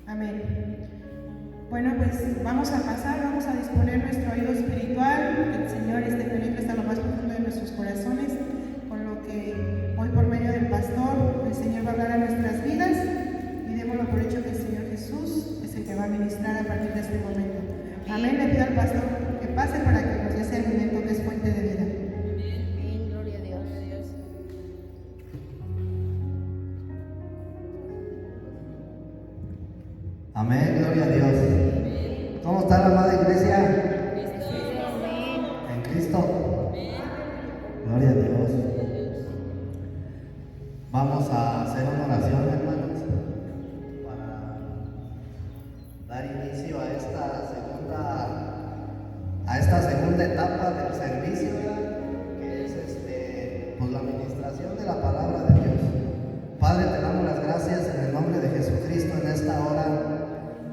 Amén. Bueno, pues vamos a disponer nuestro oído espiritual. El Señor penetre hasta lo más profundo de nuestros corazones, con lo que hoy por medio del pastor el Señor va a hablar a nuestras vidas, y démoslo por hecho que el Señor Jesús es el que va a ministrar a partir de este momento. Amén. Le pido al pastor que pase para que nos dé ese alimento que es fuente de vida. Amén, gloria a Dios. Amén, gloria a Dios. ¿Cómo está la amada iglesia? En Cristo. Gloria a Dios. Vamos a hacer una oración, hermanos, para dar inicio a esta segunda etapa del servicio, que es pues la administración de la palabra de Dios. Padre, te damos las gracias en el nombre de Jesucristo en esta hora,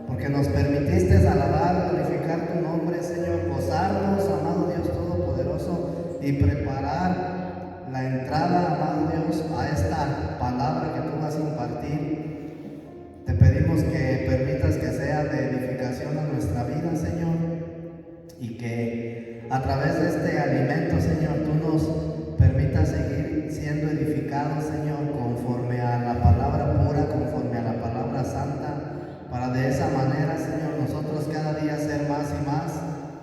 porque nos permitiste alabar, glorificar tu nombre, Señor, gozarnos, amado Dios Todopoderoso, y preparar la entrada, amado Dios, a esta palabra que tú vas a impartir. Te pedimos que permitas que sea de edificación a nuestra vida, Señor, y que a través de este alimento, Señor, tú nos permitas seguir siendo edificados, Señor, conforme a la palabra pura, conforme a la palabra santa, para de esa manera, Señor, nosotros cada día ser más y más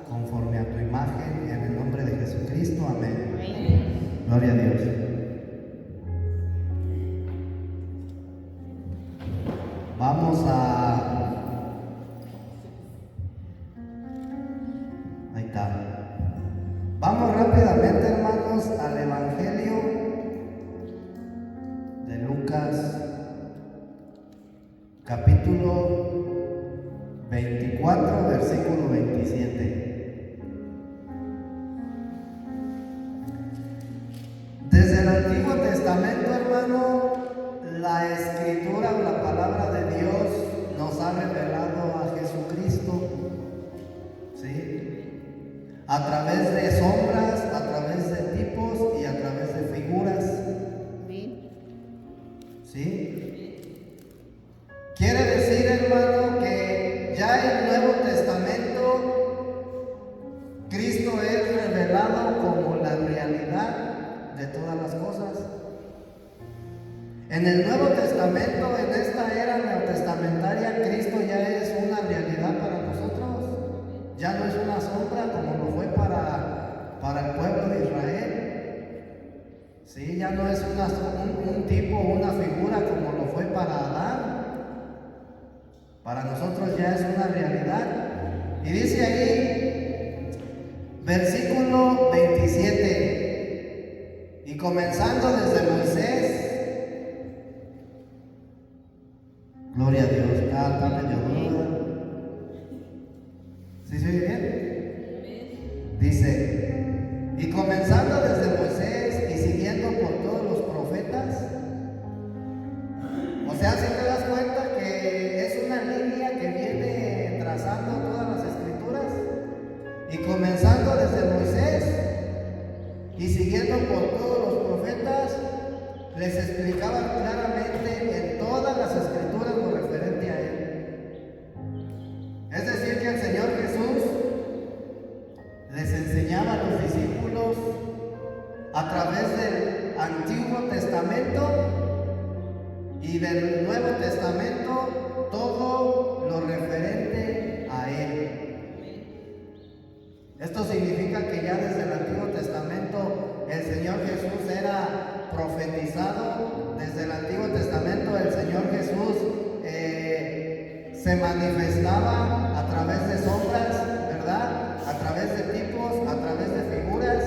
conforme a tu imagen, en el nombre de Jesucristo. Amén. Amén. Gloria a Dios. Vamos a... Ahí está. Vamos rápidamente, hermanos, al Evangelio de Lucas, capítulo 24, versículo 27. Desde el Antiguo Testamento, hermano, la Escritura o la palabra de Dios nos ha revelado a Jesucristo, ¿sí? A través de sombras, a través de tipos y a través de figuras, ¿sí? Quiere decir, hermano, que ya el Nuevo Testamento, Cristo es revelado como la realidad de todas las cosas. En el Nuevo Testamento, en esta era neotestamentaria, Cristo ya es una realidad para nosotros. Ya no es una sombra como lo fue para el pueblo de Israel. Sí, ya no es un tipo, una figura como lo fue para Adán. Para nosotros ya es una realidad. Y dice ahí, versículo 27, y comenzando desde Moisés. Gloria a Dios, está medio duda. ¿Sí se oye bien? Dice, y comenzando desde Moisés y siguiendo por todos los profetas. O sea, si te das cuenta que es una línea que viene trazando todas las escrituras. Y comenzando desde Moisés y siguiendo por todos los profetas, les explicaba claramente en todas las escrituras lo referente a él. Es decir, que el Señor Jesús les enseñaba a los discípulos a través del Antiguo Testamento y del Nuevo Testamento todo lo referente a él. Esto significa que ya desde el Antiguo Testamento el Señor Jesús era profetizado. Desde el Antiguo Testamento el Señor Jesús se manifestaba a través de sombras, ¿verdad? A través de tipos, a través de figuras.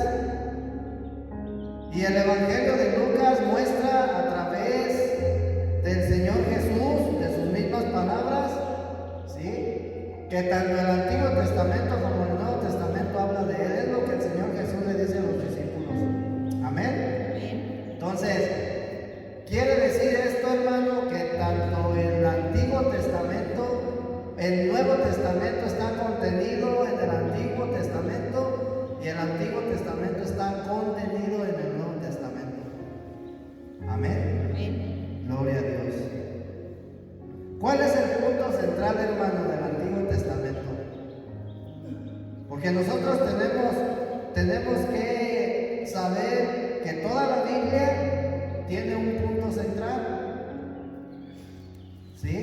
Y el Evangelio de Lucas muestra a través del Señor Jesús, de sus mismas palabras, ¿sí? Que tanto el Antiguo Testamento como el Nuevo Testamento habla de él. Es lo que el Señor Jesús le dice a los discípulos. Amén. Entonces, quiere decir esto, hermano, que tanto el Antiguo Testamento, el Nuevo Testamento está contenido en el Antiguo Testamento y el Antiguo Testamento está contenido en el Nuevo Testamento. Amén. Amén. Gloria a Dios. ¿Cuál es el punto central, hermano, del Antiguo Testamento. Porque nosotros tenemos que saber que toda la Biblia tiene un punto central. ¿Sí?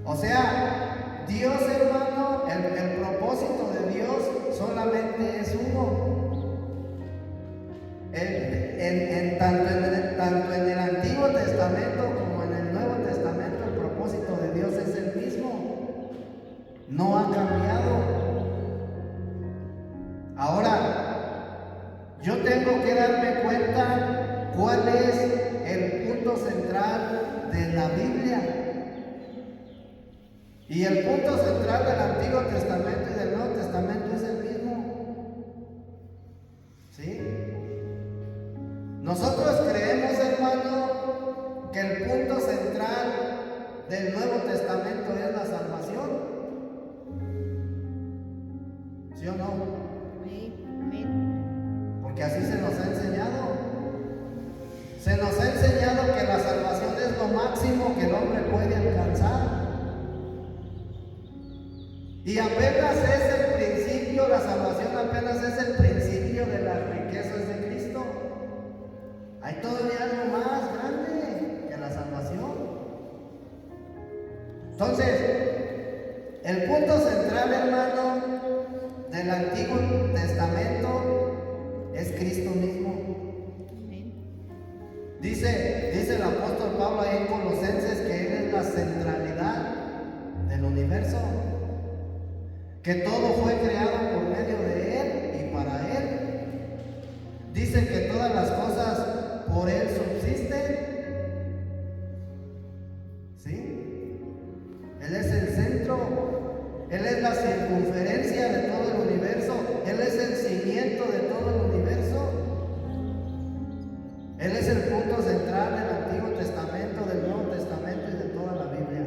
O sea, Dios, hermano, el propósito de Dios solamente es uno. Tanto en el Antiguo Testamento como en el Nuevo Testamento, el propósito de Dios es el mismo. No ha cambiado. Ahora, yo tengo que darme cuenta cuál es el punto central de la Biblia. Y el punto central del Antiguo Testamento y del Nuevo Testamento es el mismo. ¿Sí? Nosotros creemos, hermano, que el punto central del Nuevo Testamento es la salvación. ¿Sí o no? Porque así se nos ha enseñado. Se nos ha enseñado que la salvación es lo máximo que el hombre puede alcanzar. Y apenas es el principio, la salvación apenas es el principio de las riquezas de Cristo. Hay todavía algo más grande que la salvación. Entonces, el punto central, hermano, del Antiguo Testamento es Cristo mismo. Dice el apóstol Pablo ahí en Colosenses que Él es la centralidad del universo, que todo fue creado por medio de Él y para Él. Dice que todas las cosas por Él subsisten. ¿Sí? Él es el centro, Él es la circunferencia de todo el universo, Él es el cimiento de todo el universo. Él es el punto central del Antiguo Testamento, del Nuevo Testamento y de toda la Biblia.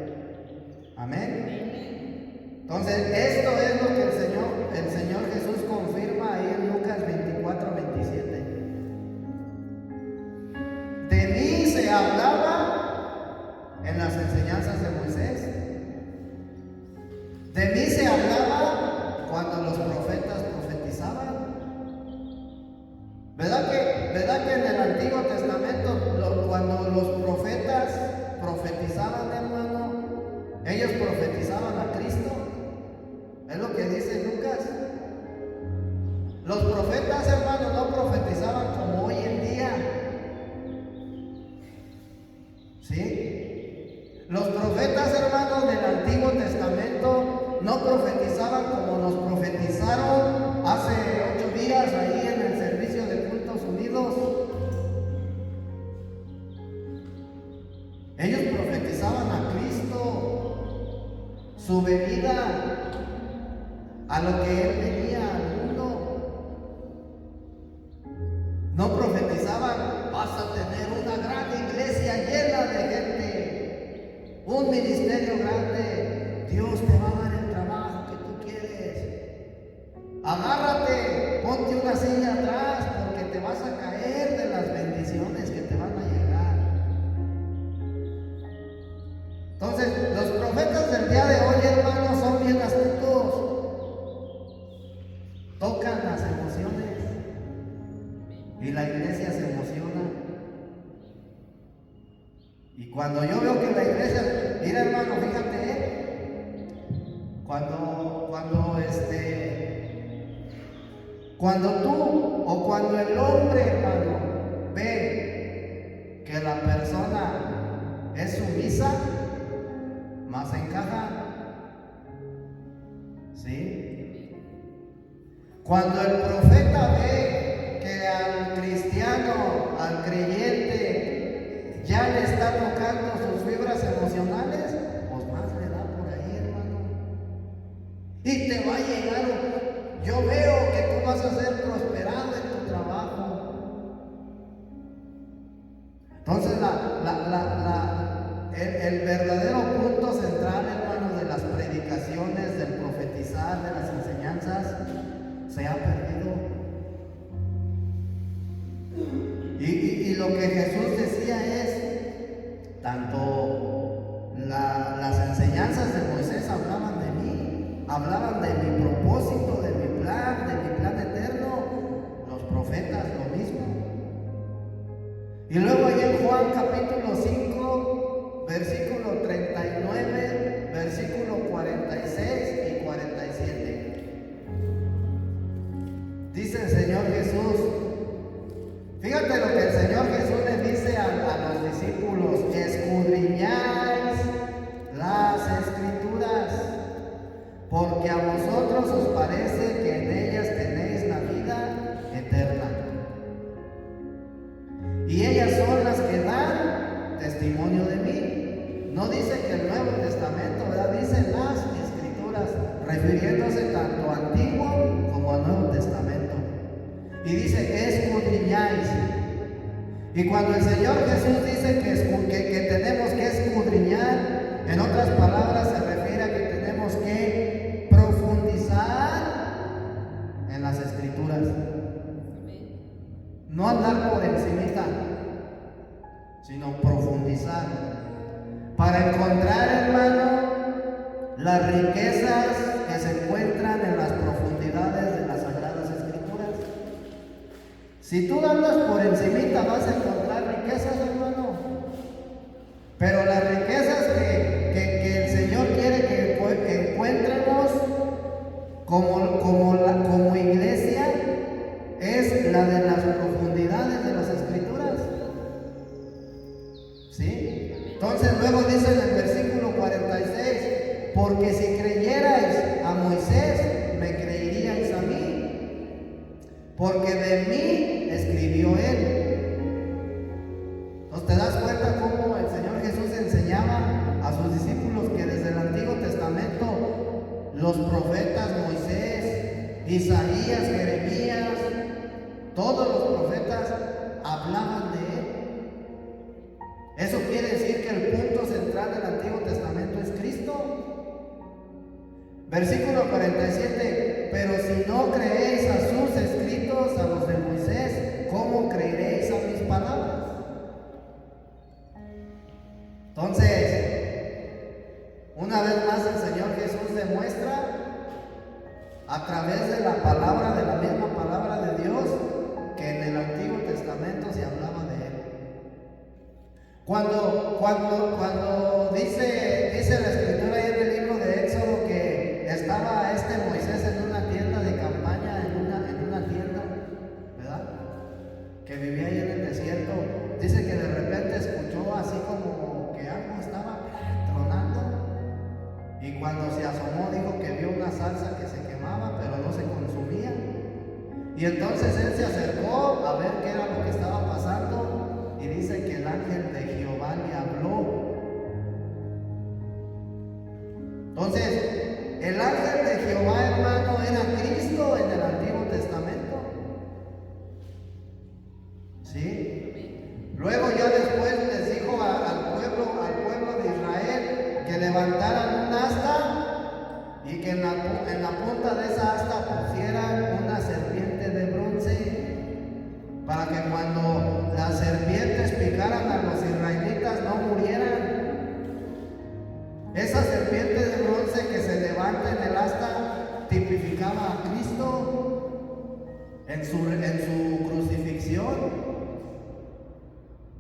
Amén. Entonces, esto es lo que el Señor Jesús confirma ahí en Lucas 24:27. De mí se hablaba en las enseñanzas de Moisés. De mí se hablaba cuando los profetas profetizaban. ¿Verdad que en el Antiguo Testamento, cuando los profetas profetizaban, hermano, ellos profetizaban a Cristo? Es lo que dice Lucas. Los profetas, hermano, no profetizaban como hoy en día. ¿Sí? Los profetas, hermanos, del Antiguo Testamento no profetizaban como nos profetizaron hace 8 días ahí en el servicio de Cultos Unidos. Ellos profetizaban a Cristo, su venida, a lo que Él venía al mundo. No profetizaban: vas a tener una gran iglesia llena de gente, un ministerio grande, Dios te va a dar el trabajo que tú quieres. Agárrate, ponte una silla atrás porque te vas a caer de las bendiciones que te van a llegar. Entonces, los profetas del día de hoy, hermanos, son bien astutos. Tocan las emociones y la iglesia se emociona. Y cuando yo veo que la iglesia, mira, hermano, fíjate, cuando tú o cuando el hombre, hermano, ve que la persona es sumisa, más encaja. ¿Sí? Cuando el profeta ve que al cristiano, al creyente, ya le está tocando sus fibras emocionales, pues más le da por ahí, hermano. Y te va a llegar. Yo veo que tú vas a ser prosperado en tu trabajo. Entonces, el verdadero punto central, hermano, de las predicaciones, del profetizar, de las enseñanzas, se ha perdido. Y lo que Jesús decía es, tanto las hablaban de mi propósito, de mi plan eterno. Los profetas lo mismo. Y luego ahí en Juan capítulo 5, versículo 39, versículo 46 y 47. Dice el Señor Jesús, fíjate lo que el Señor Jesús le dice a los discípulos: escudriñáis las Escrituras, porque a vosotros os parece que en ellas tenéis la vida eterna. Y ellas son las que dan testimonio de mí. No dice que el Nuevo Testamento, ¿verdad? Dice las Escrituras, refiriéndose tanto a Antiguo como al Nuevo Testamento. Y dice, escudriñáis. Y cuando el Señor Jesús dice que tenemos que escudriñar, en otras palabras se refiere a que tenemos que profundizar en las Escrituras. No andar por encimita, sino profundizar. Para encontrar, hermano, las riquezas que se encuentran en las profundidades de las Sagradas Escrituras. Si tú andas por encimita vas a encontrar riquezas, hermano. Pero las riquezas que el Señor quiere que encuentremos como iglesia es la de las profundidades de las Escrituras. ¿Sí? Entonces luego dice en el versículo 46, porque si creyerais a Moisés, me creeríais a mí, porque de mí escribió él. Entonces te das cuenta cómo el Señor Jesús enseñaba a sus discípulos que desde el Antiguo Testamento los profetas Moisés, Isaías, Jeremías, todos los profetas hablaban de él. Eso quiere decir que el punto central del Antiguo Testamento es Cristo. Versículo 47, pero si no creéis a sus escritos, a los de Moisés, ¿cómo creeréis a mis palabras? Entonces, una vez más el Señor Jesús demuestra a través de la palabra, de la misma palabra de Dios, que en el Antiguo Testamento se hablaba de él. Cuando dice la Escritura ahí en el libro de Éxodo que estaba Moisés en una tienda de campaña, en una tienda, ¿verdad? Que vivía ahí en el desierto. Dice que de repente escuchó así como que algo estaba tronando. Y cuando se asomó dijo que vio una salsa que se quemaba, pero no se consumía. Y entonces él se acercó a ver qué era lo que estaba pasando. Y dice que el ángel de Jehová le habló. Entonces, el ángel de Jehová, hermano, era Cristo en el Antiguo Testamento. ¿Sí? Luego ya después les dijo al pueblo de Israel que levantaran un asta y que en la punta de esa asta pusieran una serpiente de bronce, para que cuando las serpientes picaran a los israelitas no murieran. Esa serpiente de bronce que se levanta en el asta tipificaba a Cristo en su crucifixión.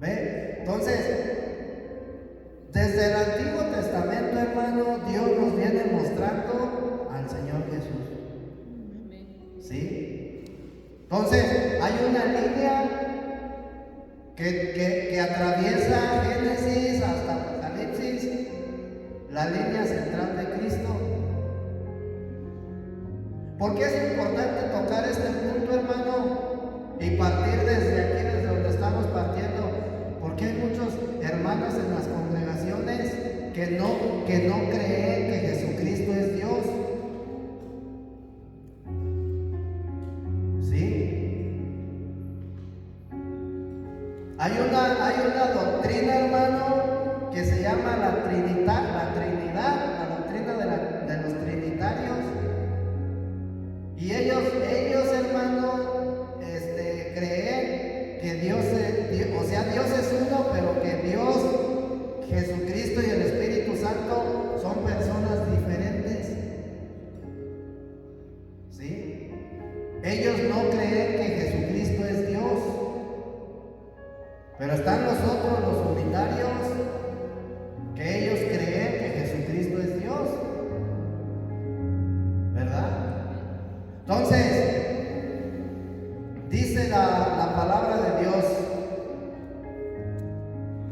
¿Ve? Entonces, desde el Antiguo Testamento, hermano, Dios nos viene mostrando al Señor Jesús. ¿Sí? Entonces, hay una línea que atraviesa Génesis hasta Apocalipsis, la línea central de Cristo. ¿Por qué es importante tocar este punto, hermano? Y partir desde aquí, desde donde estamos partiendo. Porque hay muchos hermanos en las congregaciones que no creen que Jesucristo es Dios. Hay una doctrina, hermano, que se llama la Trinidad, la doctrina de los trinitarios. Y ellos hermano, creen que Dios es uno, pero que Dios, Jesucristo y el Espíritu Santo son personas diferentes.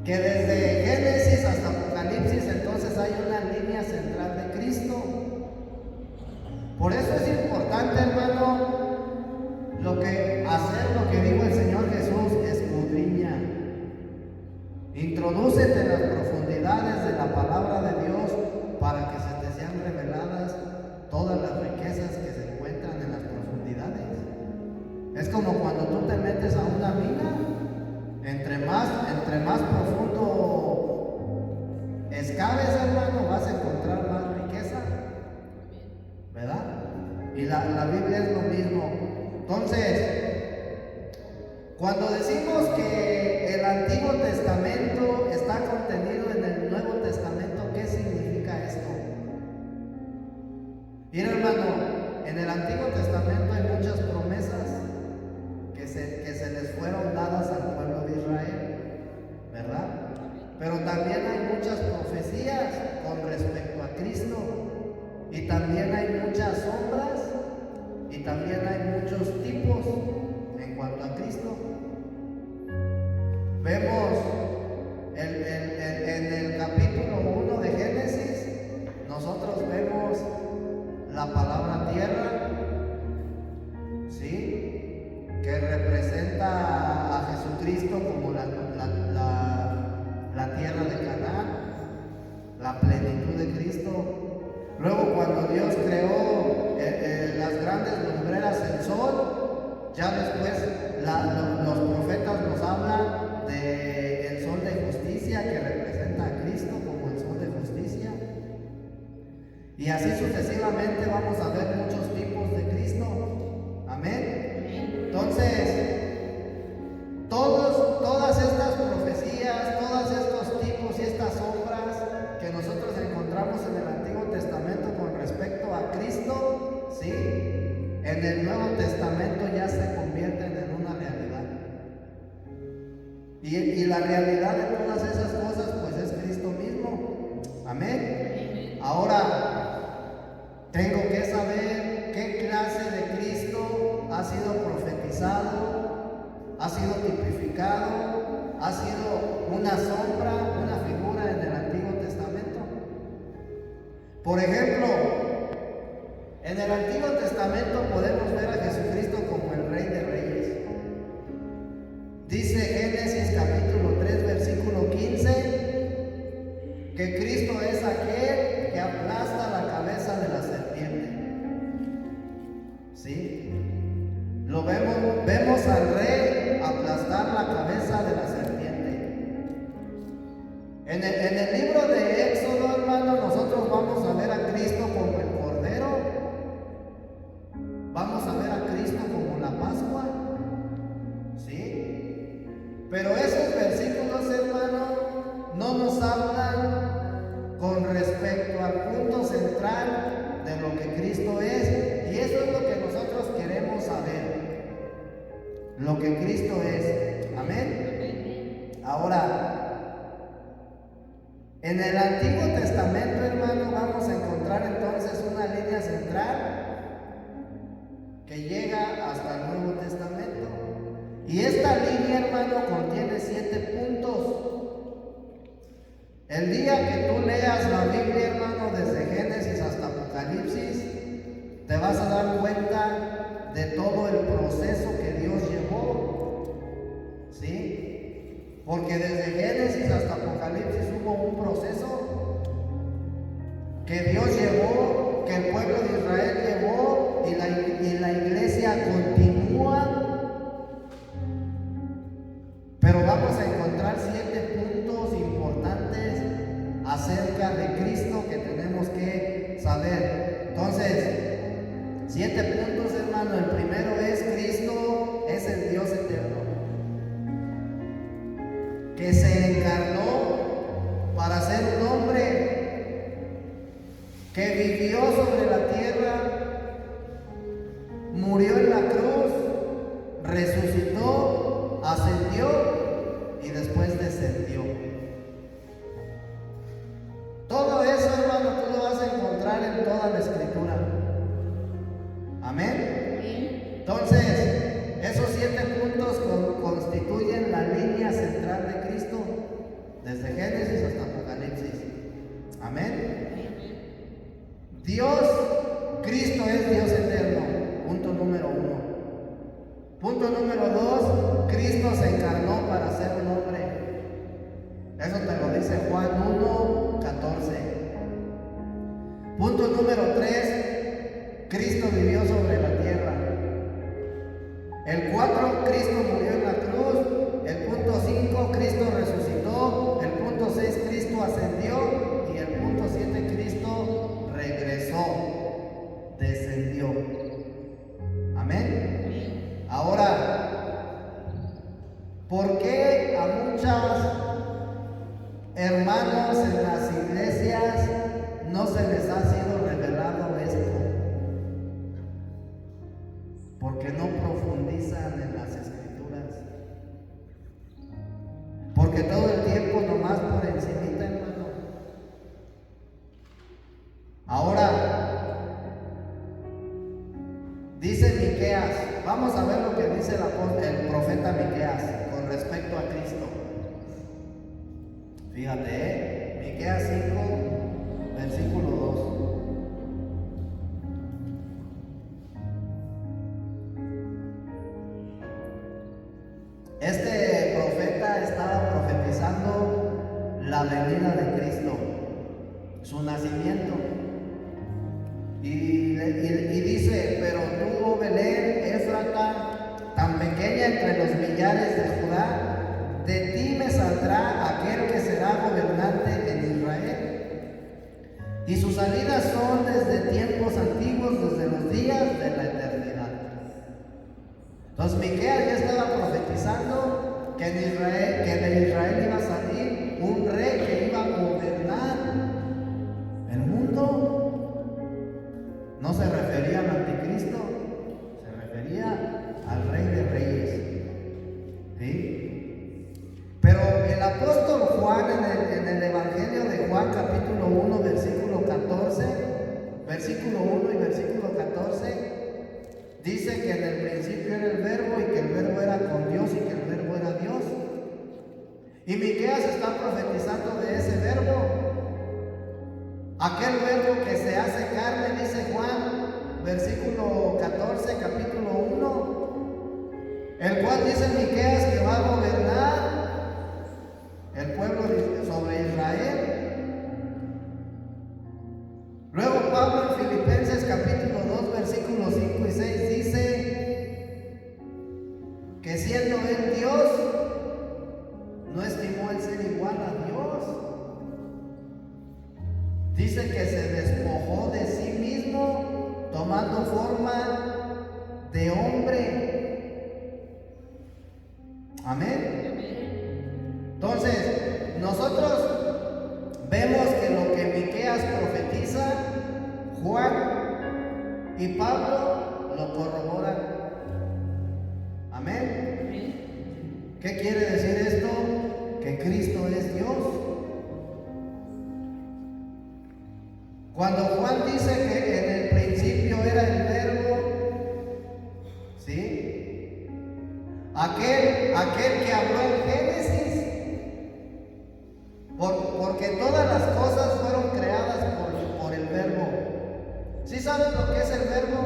que desde Génesis hasta Apocalipsis entonces hay una línea central de Cristo. Por eso es importante, hermano, lo que dijo el Señor Jesús: escudriña, introdúcete en las profundidades de la palabra de Dios para que se te sean reveladas todas las riquezas que se encuentran en las profundidades. Es como cuando tú te metes a una mina, entre más profundo excaves, hermano, vas a encontrar más riqueza, ¿verdad? Y la Biblia es lo mismo. Entonces, cuando decimos que el Antiguo Testamento está contenido en el Nuevo Testamento, ¿qué significa esto? Mira, hermano, en el Antiguo Testamento hay muchas promesas que se les fueron dadas al pueblo de Israel, ¿verdad? Pero también hay muchas profecías con respecto a Cristo, y también hay muchas sombras, y también hay muchos tipos en cuanto a Cristo. Vemos en el capítulo 1 de Génesis, nosotros vemos la palabra tierra, ¿sí?, que representa a Jesucristo como la tierra de Canaán, la plenitud de Cristo. Luego, cuando Dios creó las grandes lumbreras, el sol, ya después los profetas nos hablan del sol de justicia, que representa a Cristo como el sol de justicia. Y así sucesivamente vamos a ver muchos tipos de Cristo. Amén. Entonces, todas estas profecías, todos estos tipos y estas sombras que nosotros encontramos en el Antiguo Testamento con respecto a Cristo, ¿sí?, en el Nuevo Testamento ya se convierten en una realidad. Y la realidad de todas esas cosas, pues, es Cristo mismo. Amén. Ahora, tengo que saber qué clase de Cristo ha sido profetizado, ha sido tipificado, ha sido una sombra, una figura en el Antiguo Testamento. Por ejemplo, en el Antiguo Testamento podemos ver a Jesucristo como el Rey de Reyes. Dice Génesis capítulo 3, versículo 15, que Cristo es aquel que aplasta la cabeza de la serpiente. ¿Sí? Lo vemos al Rey aplastar la cabeza de la serpiente. En el libro de Éxodo, hermano, nosotros vamos a ver a Cristo como el Cordero. Vamos a ver a Cristo como la Pascua. ¿Sí? Pero esos versículos, hermano, no nos hablan con respecto al punto central de lo que Cristo es. Y eso es lo que nosotros queremos saber. Lo que Cristo es. Amén. Ahora, en el Antiguo Testamento, hermano, vamos a encontrar entonces una línea central que llega hasta el Nuevo Testamento. Y esta línea, hermano, contiene 7 puntos. El día que tú leas la Biblia, hermano, desde Génesis hasta Apocalipsis, te vas a dar cuenta de todo el proceso que Dios llevó. ¿Sí? Porque desde Génesis hasta Apocalipsis hubo un proceso que Dios llevó, que el pueblo de Israel llevó, y la iglesia continúa. Pero vamos a encontrar 7 puntos importantes acerca de Cristo que tenemos que saber. Entonces, 7 puntos, hermano. El primero es: Cristo es el Dios eterno, que se encarnó para ser un hombre, que vivió sobre la tierra, murió en la cruz, resucitó, ascendió y después descendió. Todo eso, hermano, tú lo vas a encontrar en toda la Escritura. Amén. Entonces, esos 7 puntos constituyen la línea central de Cristo, desde Génesis hasta Apocalipsis. Amén. Dios, Cristo es Dios eterno. Punto número 1. Punto número 2, Cristo se encarnó para ser un hombre. Eso te lo dice Juan 1:14. Punto número 3, Cristo vivió sobre la tierra. El 4, Cristo murió en la cruz. El punto 5, Cristo resucitó. El punto 6, Cristo ascendió. Y el punto 7, Cristo regresó, descendió. Amén. Ahora, ¿por qué a muchos hermanos en las iglesias no se les ha sido revelado esto? Porque no profundizan en las escrituras. Porque todo el tiempo nomás por encimita, hermano. Ahora, dice Miqueas, vamos a ver lo que dice el profeta Miqueas con respecto a Cristo. Fíjate, Miqueas 5, versículo 2. Este profeta estaba profetizando la venida de Cristo, su nacimiento. Y dice, pero tú, oh Belén, Éfrata, tan pequeña entre los millares de Judá, de ti me saldrá aquel que será gobernante en Israel. Y sus salidas son desde tiempos antiguos, desde los días de la eternidad. Entonces Miqueas ya estaba profetizando que de Israel iba a salir un rey que iba a gobernar el mundo. No se refería al anticristo, se refería al Rey de Reyes. ¿Sí? Pero el apóstol Juan en el Evangelio de Juan capítulo 1 versículo 14, versículo 1 y versículo 14, dice que en el principio era el verbo y que el verbo era con Dios y que el verbo era Dios. Y Miqueas está profetizando de ese verbo. Aquel verbo que se hace carne, dice Juan, versículo 14, capítulo 1, el cual dice Miqueas que va a gobernar el pueblo sobre Israel. Luego Pablo en Filipenses capítulo 2, versículos 5 y 6 dice que siendo él Dios, no estimó el ser igual a Dios. Dice que se despojó de sí mismo, tomando forma de hombre. Amén. Entonces, nosotros vemos que lo que Miqueas profetiza, Juan y Pablo lo corroboran. Amén. ¿Qué quiere decir esto? Que Cristo es Dios. Cuando Juan dice que en el principio era el verbo, ¿sí? Aquel que habló en Génesis, porque todas las cosas fueron creadas por el verbo. ¿Sí saben lo que es el verbo?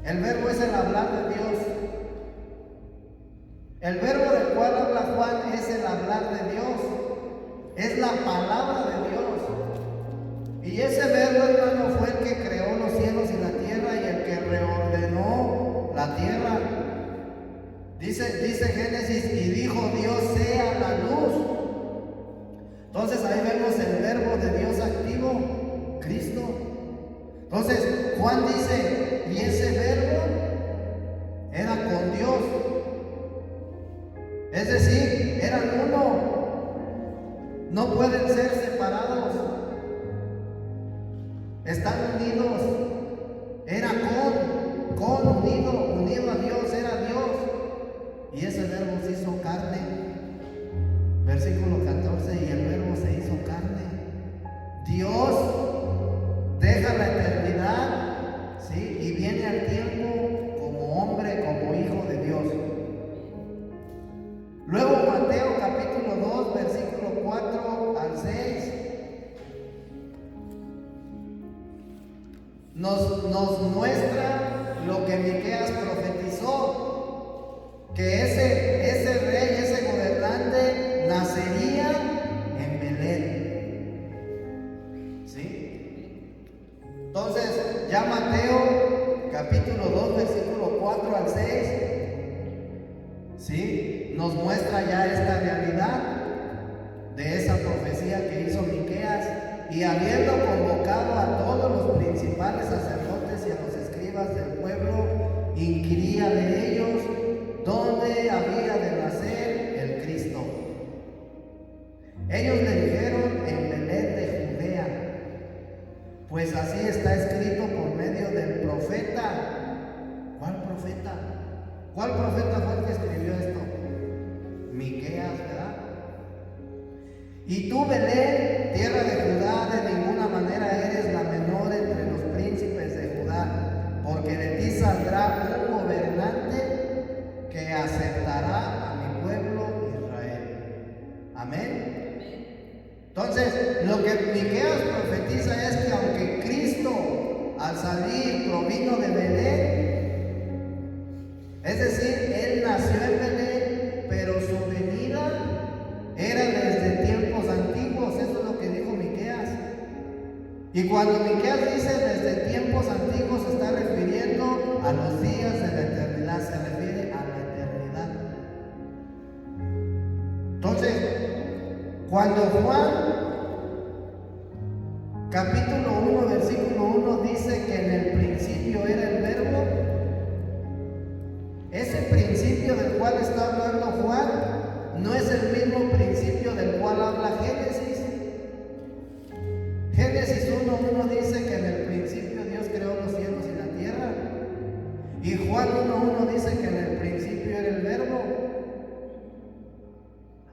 El verbo es el hablar de Dios. El verbo del cual habla Juan es el hablar de Dios. Es la palabra de Dios. Y ese verbo, hermano, fue el que creó los cielos y la tierra y el que reordenó la tierra. Dice Génesis, y dijo Dios sea la luz. Entonces ahí vemos el verbo de Dios activo, Cristo. Entonces Juan dice, y ese verbo era con Dios. Es decir, eran uno. No pueden ser separados. Están unidos. Era unido a Dios, era Dios. Y ese verbo se hizo carne. Versículo 14, y el verbo se hizo carne. Dios deja la eternidad, ¿sí? Y viene al tiempo como hombre, como hijo de Dios. Luego Mateo capítulo 2, nos muestra lo que Miqueas profetizó, que ese rey, ese gobernante nacería en Belén. ¿Sí? Entonces, ya Mateo capítulo 2, versículo 4 al 6, ¿sí?, nos muestra ya esta realidad de esa profecía que hizo Miqueas. Y habiendo convocado a todos los principales sacerdotes y a los escribas del pueblo, inquiría de ellos dónde había de nacer el Cristo. Ellos le dijeron: en Belén de Judea, pues así está escrito por medio del profeta. ¿Cuál profeta? ¿Cuál profeta fue el que escribió esto? Miqueas, ¿verdad? Y tú, Belén, tierra de Judá, de ninguna manera eres la menor entre los príncipes de Judá, porque de ti saldrá un gobernante que aceptará a mi pueblo Israel. Amén. Entonces, lo que Miqueas profetiza es que aunque Cristo al salir provino de Belén, es decir, Él nació en Belén, pero su venida era desde tiempos antiguos. Eso es lo que dijo Miqueas. Y cuando Miqueas dice desde tiempos antiguos, se está refiriendo a los días de la eternidad, se refiere a la eternidad. Entonces, cuando Juan capítulo 1, versículo 1 dice que en el principio era el verbo, ese principio del cual está hablando Juan no es el mismo principio del cual habla Génesis. Génesis 1:1 dice que en el principio Dios creó los cielos y la tierra. Y Juan 1:1 dice que en el principio era el verbo.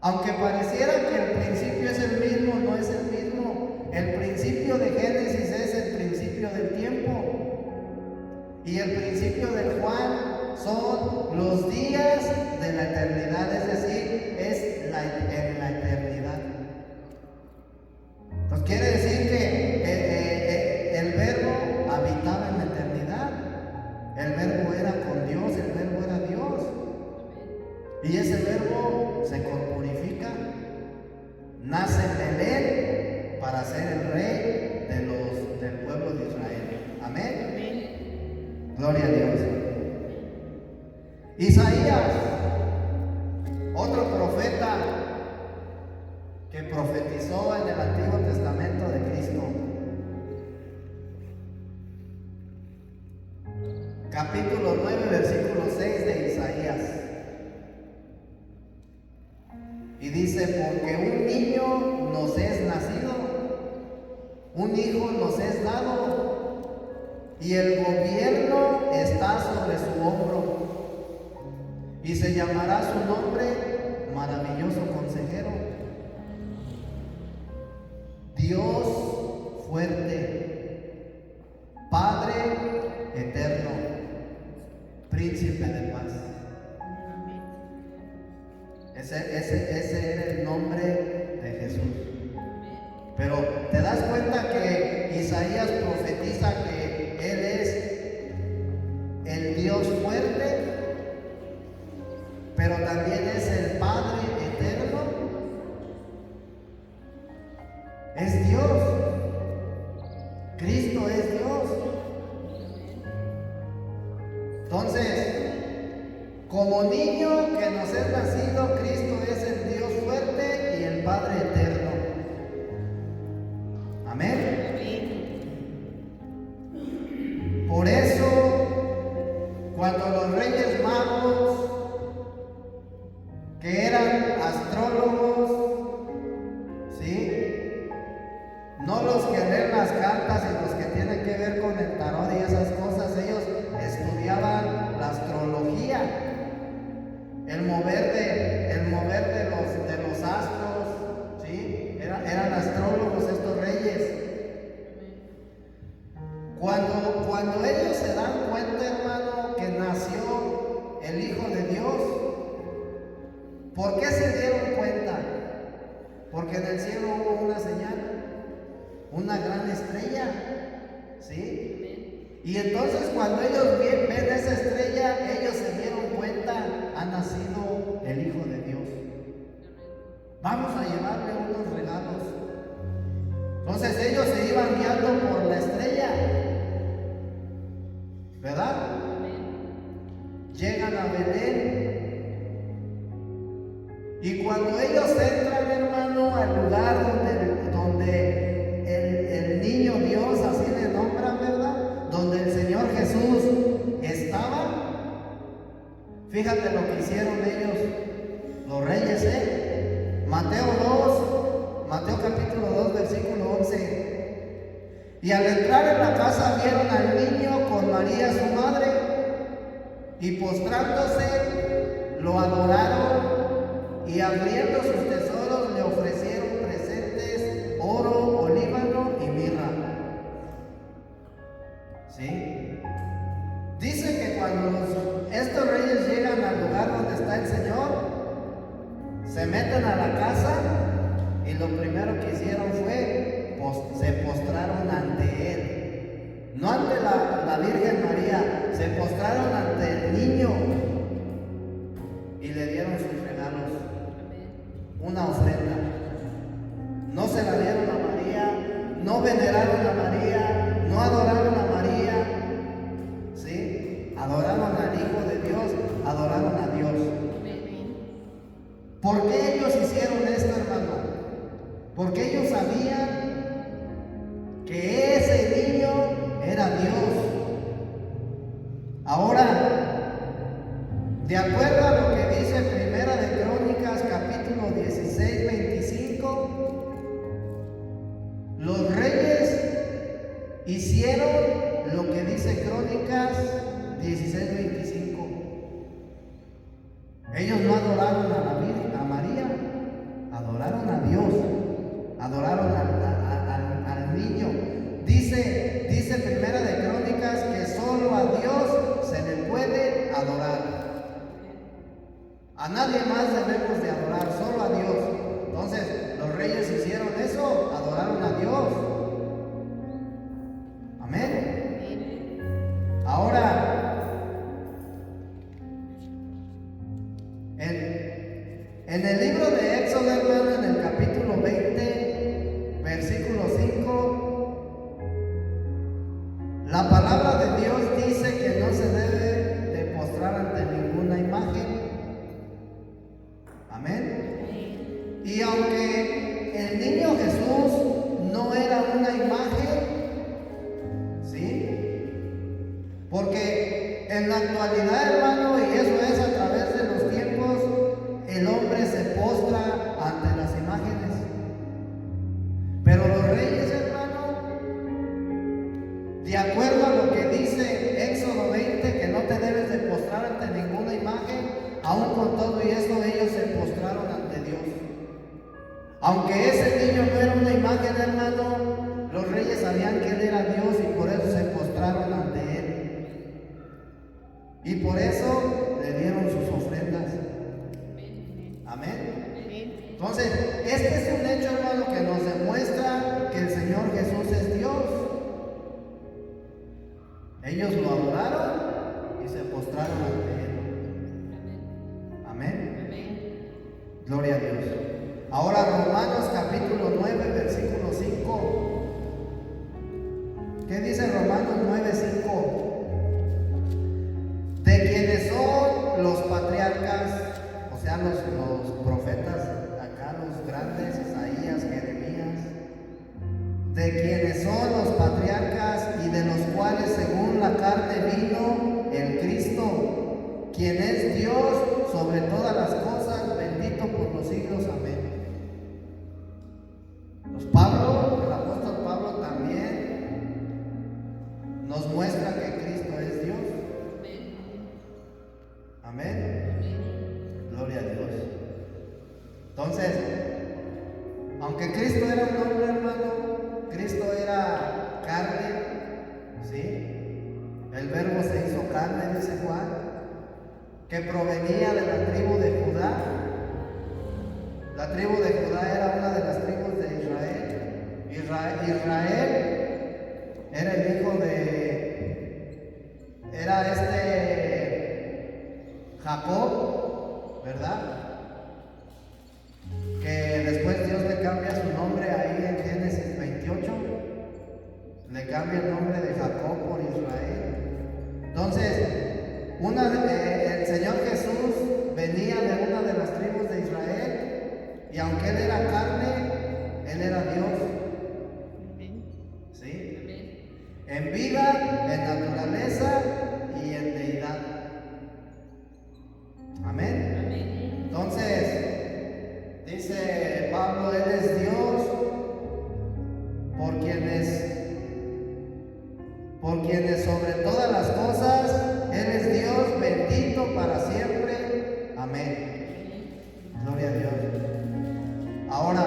Aunque pareciera que el principio es el mismo, no es el mismo. El principio de Génesis es el principio del tiempo. Y el principio de Juan son los días de la eternidad, es decir, es en la eternidad. Entonces quiere decir que el verbo habitaba en la eternidad. El verbo era con Dios, el verbo era Dios. Y ese verbo se corporifica, nace en Belén para ser el rey del pueblo de Israel. Amén. Gloria a Dios. Isaías, otro profeta que profetizó en el Antiguo Testamento de Cristo. Capítulo 9, versículo 6 de Isaías. Y dice: porque un niño nos es nacido, un hijo nos es dado, y el gobierno está sobre su hombro. Y se llamará su nombre Maravilloso Consejero, Dios fuerte, Padre eterno, Príncipe de paz. Ese era el nombre de Jesús. Pero te das cuenta que Isaías profetiza que Él es el Dios fuerte, pero también es el Padre eterno. Es Dios. Cristo es Dios. Entonces, como niño que nos es nacido, Cristo es el Dios fuerte y el Padre eterno. Amén. Por eso, cuando los Reyes Magos, que eran astrólogos, ¿sí?, no los que leen las cartas y los que tienen que ver con el tarot y esas cosas, ellos estudiaban la astrología, el mover de los astros, ¿sí? Eran astrólogos estos reyes. Cuando ellos se dan cuenta, hermano, que nació el Hijo de Dios, ¿por qué se dieron cuenta? Porque en el cielo hubo una señal, una gran estrella, ¿sí? Y entonces cuando ellos ven esa estrella, ellos se dieron cuenta, ha nacido el Hijo de Dios. Vamos a llevarle unos regalos. Entonces ellos se iban guiando por la estrella, ¿verdad? Llegan a Belén. Y cuando ellos entran, hermano, al lugar donde el niño Dios, así le nombran, ¿verdad? Donde el Señor Jesús estaba. Fíjate lo que hicieron ellos, los reyes, Mateo capítulo 2, versículo 11. Y al entrar en la casa vieron al niño con María su madre, y postrándose lo adoraron, y abriendo sus tesoros le ofrecieron presentes, oro, olíbano y mirra. ¿Sí? Dice que cuando estos reyes llegan al lugar donde está el Señor, se meten a la casa y lo primero que hicieron fue, se postraron ante Él. No ante la Virgen María, se postraron ante el niño y le dieron sus regalos, una ofrenda. No se la dieron a María, no veneraron a María, no adoraron a María, ¿sí? Adoraron al Hijo de Dios, adoraron a Dios. ¿Por qué ellos hicieron esto, hermano? Porque ellos sabían que ese niño era Dios. Ahora, de acuerdo a lo que dice Primera de Crónicas, capítulo 16, 25, los reyes hicieron lo que dice Crónicas 16, 25. Ellos no adoraron a la Virgen, a María, adoraron a Dios, adoraron al niño. Dice Primera de Crónicas que solo a Dios se le puede adorar. A nadie más debemos de adorar, solo a Dios. Entonces, los reyes hicieron eso, adoraron a Dios. Amén. Ahora, en el libro de Éxodo, hermano, en el capítulo 20, versículo 5, la palabra de Dios dice que no se debe de postrar ante ninguna imagen. Amén. Y aunque el niño Jesús no era una imagen, ¿sí? Porque en la actualidad, hermano, y eso es a través de los tiempos, el hombre se postra ante las imágenes. Pero los reyes, hermano, de acuerdo a lo que dice Éxodo 20, que no te debes de postrar ante ninguna imagen, aún con todo y eso ellos se postraron ante Dios. Aunque ese niño no era una imagen, hermano, los reyes sabían que él era Dios y por eso se postraron ante él. Y por eso le dieron sus ofrendas. Amén. Entonces, este es un hecho, hermano, que nos demuestra que el Señor Jesús es Dios. Ellos lo adoraron y se postraron ante Él. Amén. Gloria a Dios. Ahora Romanos capítulo 9, versículo 5. ¿Qué dice Romanos 9, 5? De quienes son los patriarcas, o sea, los profetas acá, los grandes, Isaías, Jeremías, de quienes son los patriarcas y de los cuales según la carne vino el Cristo, quien es Dios sobre todas las cosas, bendito por los siglos. Amén. El apóstol Pablo también nos muestra que Cristo es Dios. Amén. Gloria a Dios. Entonces, aunque Cristo era un hombre, hermano, Cristo era carne, ¿sí? El verbo se hizo carne, dice Juan, que provenía de la tribu de Judá. La tribu de Judá era una de las tribus de Israel. Israel era el hijo cambie el nombre de Jacob por Israel. Entonces, el Señor Jesús venía de una de las tribus de Israel, y aunque Él era carne, Él era Dios. ¿Sí? En vida, en naturaleza y en deidad. Amén. Entonces, dice Pablo, Él es Dios, por quienes sobre todas las cosas, Él es Dios, bendito para siempre. Amén. Gloria a Dios. Ahora,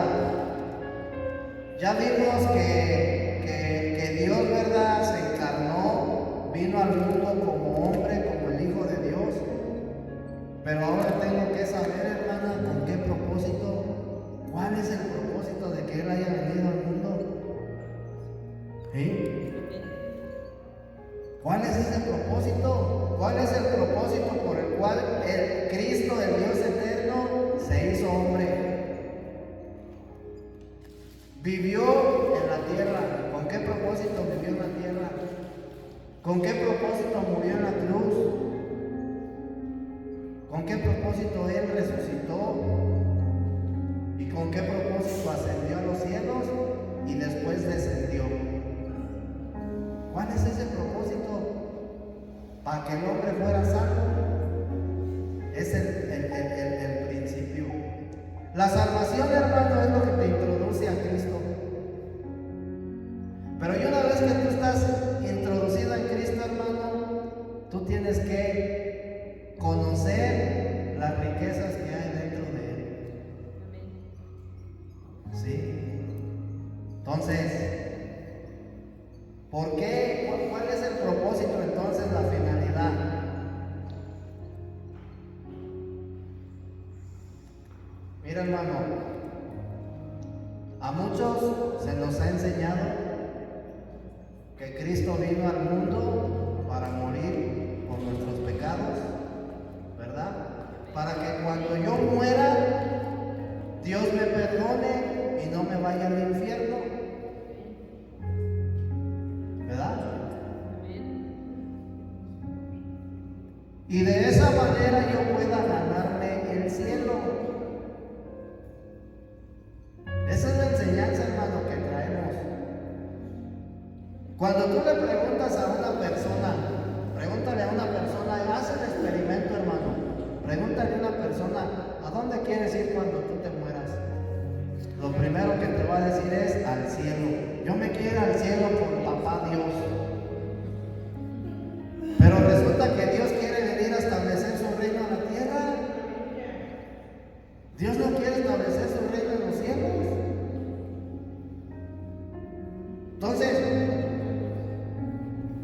ya vimos que Dios, ¿verdad?, se encarnó, vino al mundo como hombre, como el Hijo de Dios. Pero ahora tengo que saber, hermana, con qué propósito, cuál es el propósito de que Él haya venido al mundo. ¿Sí? ¿Cuál es ese propósito? ¿Cuál es el propósito por el cual el Cristo, el Dios eterno, se hizo hombre? Vivió en la tierra. ¿Con qué propósito vivió en la tierra? ¿Con qué propósito murió en la cruz? ¿Con qué propósito Él resucitó? ¿Y con qué propósito ascendió a los cielos y después descendió? ¿Cuál es ese propósito? Para que el hombre fuera salvo. Es el principio. La salvación, hermano, es lo que te introduce a Cristo. Pero y una vez que tú estás introducido en Cristo, hermano, tú tienes que conocer las riquezas que hay dentro de Él. ¿Sí? Entonces, ¿por qué? ¿Cuál es el propósito entonces, la finalidad? Mira, hermano, a muchos se nos ha enseñado que Cristo vino al mundo para morir por nuestros pecados, ¿verdad? Para que cuando yo muera, Dios me perdone y no me vaya al infierno, ¿verdad? Y de esa manera yo pueda ganarme el cielo. Esa es la enseñanza, hermano, que traemos. Cuando tú le preguntas a una persona, pregúntale a una persona, haz el experimento, hermano. Pregúntale a una persona, ¿a dónde quieres ir cuando tú te mueras? Lo primero que te va a decir es al cielo. Yo me quiero ir al cielo por papá Dios. Pero resulta que Dios quiere venir a establecer su reino en la tierra. Dios no quiere establecer su reino en los cielos. Entonces,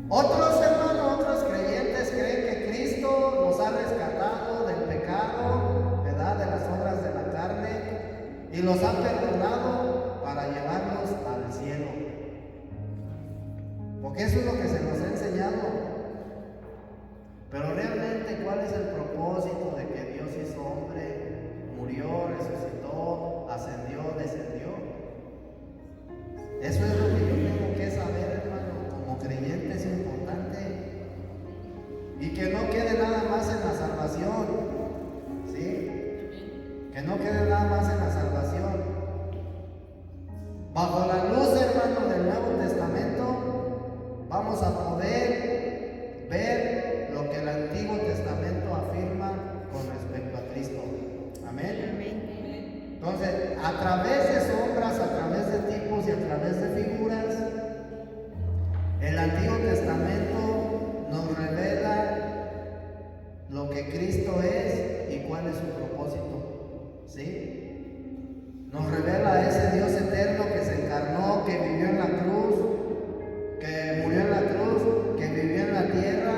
otros hermanos, otros creyentes creen que Cristo nos ha rescatado del pecado, ¿verdad?, de las obras de la carne, y los ha perdonado para llevarnos al cielo. Porque eso es lo que se nos ha enseñado. Pero realmente, ¿cuál es el propósito de que Dios hizo hombre, murió, resucitó, ascendió, descendió? Eso es lo que yo tengo que saber, hermano. Como creyente es importante. Y que no quede nada más en la salvación. ¿Sí? Que no quede nada más en la salvación. Bajo la luz, hermano, del Nuevo Testamento, vamos a poder ver lo que el Antiguo Testamento afirma con respecto a Cristo. Amén. Entonces, a través de sombras, a través de tipos y a través de figuras, el Antiguo Testamento nos revela lo que Cristo es y cuál es su propósito. ¿Sí? Nos revela a ese Dios eterno que se encarnó, que vivió en la cruz, que murió en la cruz, que vivió en la tierra,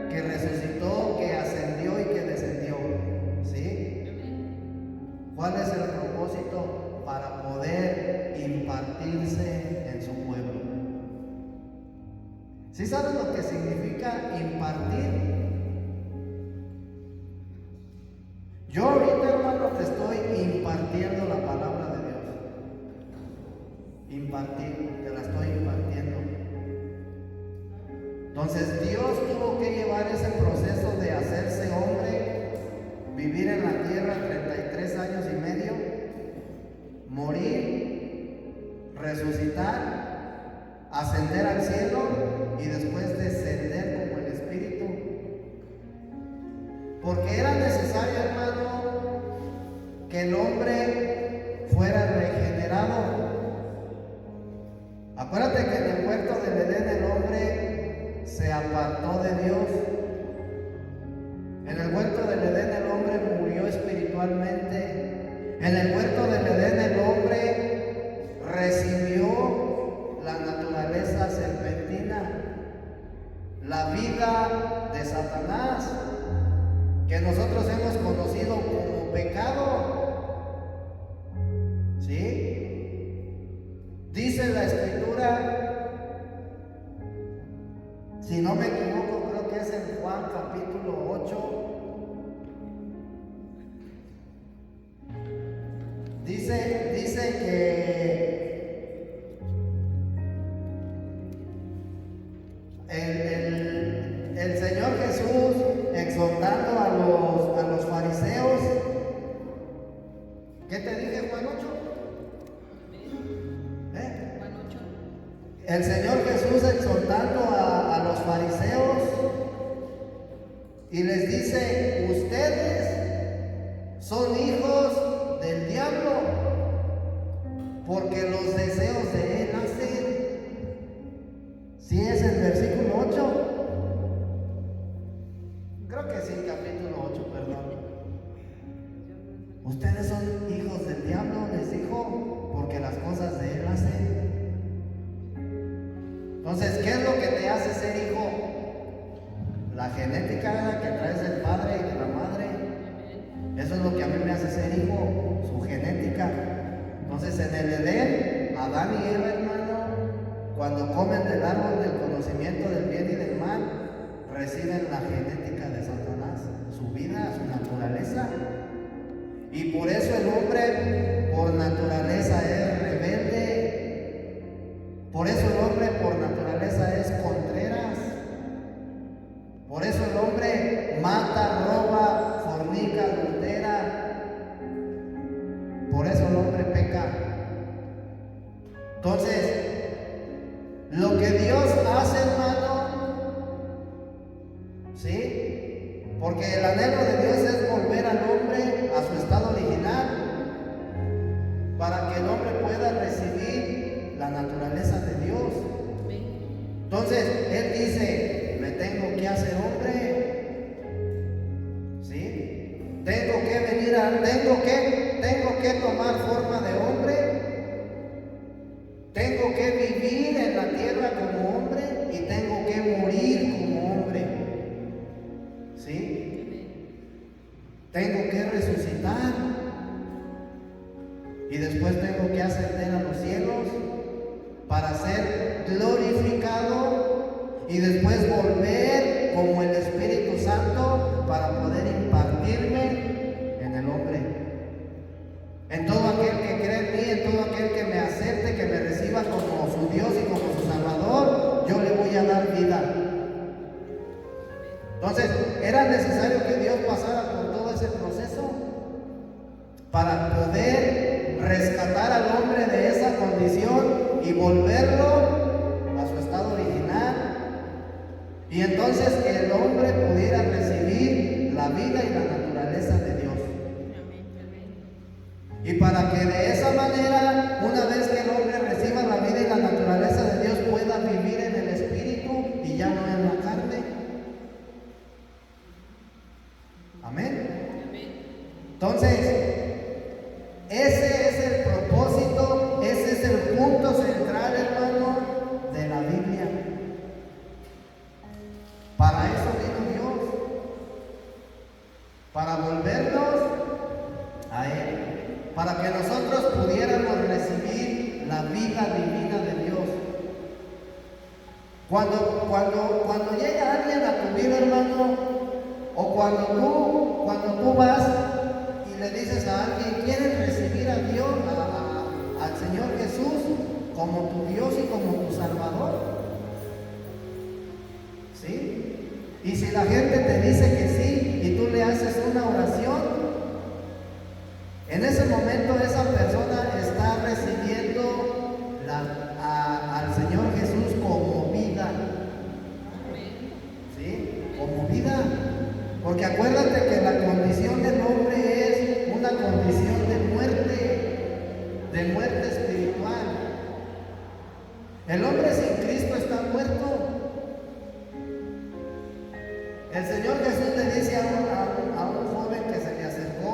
que resucitó, que ascendió y que descendió. ¿Sí? ¿Cuál es el propósito? Para poder impartirse en su pueblo. ¿Sí sabes lo que significa impartir? Yo ahorita, hermano, te estoy impartiendo la palabra de Dios. Impartir, te la estoy impartiendo. Entonces Dios tuvo que llevar ese proceso de hacerse hombre, vivir en la tierra 33 años y medio, morir, resucitar, ascender al cielo y después descender como el Espíritu. Porque era necesario, hermano, que el hombre fuera regenerado. Acuérdate que en el huerto del Edén el hombre se apartó de Dios. En el huerto del Edén el hombre murió espiritualmente. En el huerto del Edén el hombre recibió la naturaleza serpentina, la vida de Satanás, que nosotros hemos conocido como pecado. ¿Sí? Dice la Escritura, si no me equivoco, creo que es en Juan capítulo 8. Dice que el Señor Jesús, exhortando a los fariseos, ¿qué te dije, Juan 8? El Señor Jesús exhortando a los fariseos y les dice: ustedes son hijos del diablo, porque los deseos de él hacen. ¿Sí es el versículo 8? Creo que sí, capítulo 8, perdón. Ustedes son hijos del diablo, les dijo, porque las cosas de él hacen. Entonces, ¿qué es lo que te hace ser hijo? La genética que traes del padre y de la madre. Eso es lo que a mí me hace ser hijo, su genética. Entonces, en el Edén, Adán y Eva, hermano, cuando comen del árbol del conocimiento del bien y del mal, reciben la genética de Satanás, su vida, su naturaleza. Y por eso el hombre por naturaleza es rebelde. Por eso el hombre por naturaleza es contreras. Por eso el hombre mata, roba, fornica, adultera. Por eso el hombre peca. Entonces, lo que Dios hace, hermano, ¿sí? Porque el anhelo de Dios es volver al hombre a su estado original, para que el hombre pueda recibir la naturaleza de Dios. Entonces, Él dice: me tengo que hacer hombre, ¿sí? Tengo que tomar forma de hombre, tengo que vivir en la tierra como hombre y tengo que morir como hombre, ¿sí? Tengo que resucitar y después tengo que ascender a los cielos para ser glorificado y después volver como el Espíritu Santo para poder impartirme en el hombre. En todo aquel que cree en mí, en todo aquel que me acepte, que me reciba como su Dios y como su Salvador, yo le voy a dar vida. Entonces, era necesario que Dios pasara por todo ese proceso para poder rescatar al hombre de esa condición y volverlo a su estado original. Y entonces que el hombre pudiera recibir la vida y la naturaleza de Dios. Y para que de esa manera, una vez que el hombre reciba la vida y la naturaleza de Dios, pueda vivir en el Espíritu y ya no en la carne. Amén. Entonces, ese es el propósito, ese es el punto central, hermano, de la Biblia. Para eso vino Dios, para volvernos a Él, para que nosotros pudiéramos recibir la vida divina de Dios. Cuando llega alguien a tu vida, hermano, o cuando tú vas y le dices a alguien: ¿quieres recibir a Dios, al Señor Jesús como tu Dios y como tu Salvador? ¿Sí? Y si la gente te dice que sí y tú le haces una oración, en ese momento esa persona está recibiendo al Señor Jesús como vida. ¿Sí? Como vida. Porque acuérdate que la condición del hombre es una condición de muerte espiritual. El hombre sin Cristo está muerto. El Señor Jesús le dice a un joven que se le acercó,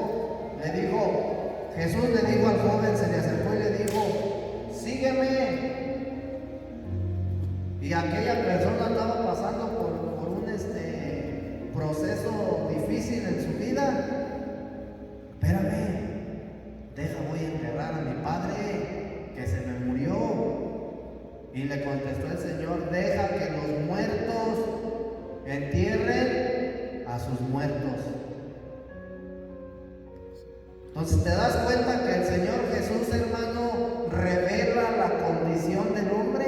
Jesús le dijo al joven, se le acercó y le dijo, sígueme. Y aquella persona estaba pasando por un proceso difícil en su vida. Espérame, voy a enterrar a mi padre que se me murió. Y le contestó el Señor, deja que los muertos entierren a sus muertos. Entonces te das cuenta que el Señor Jesús, hermano, revela la condición del hombre.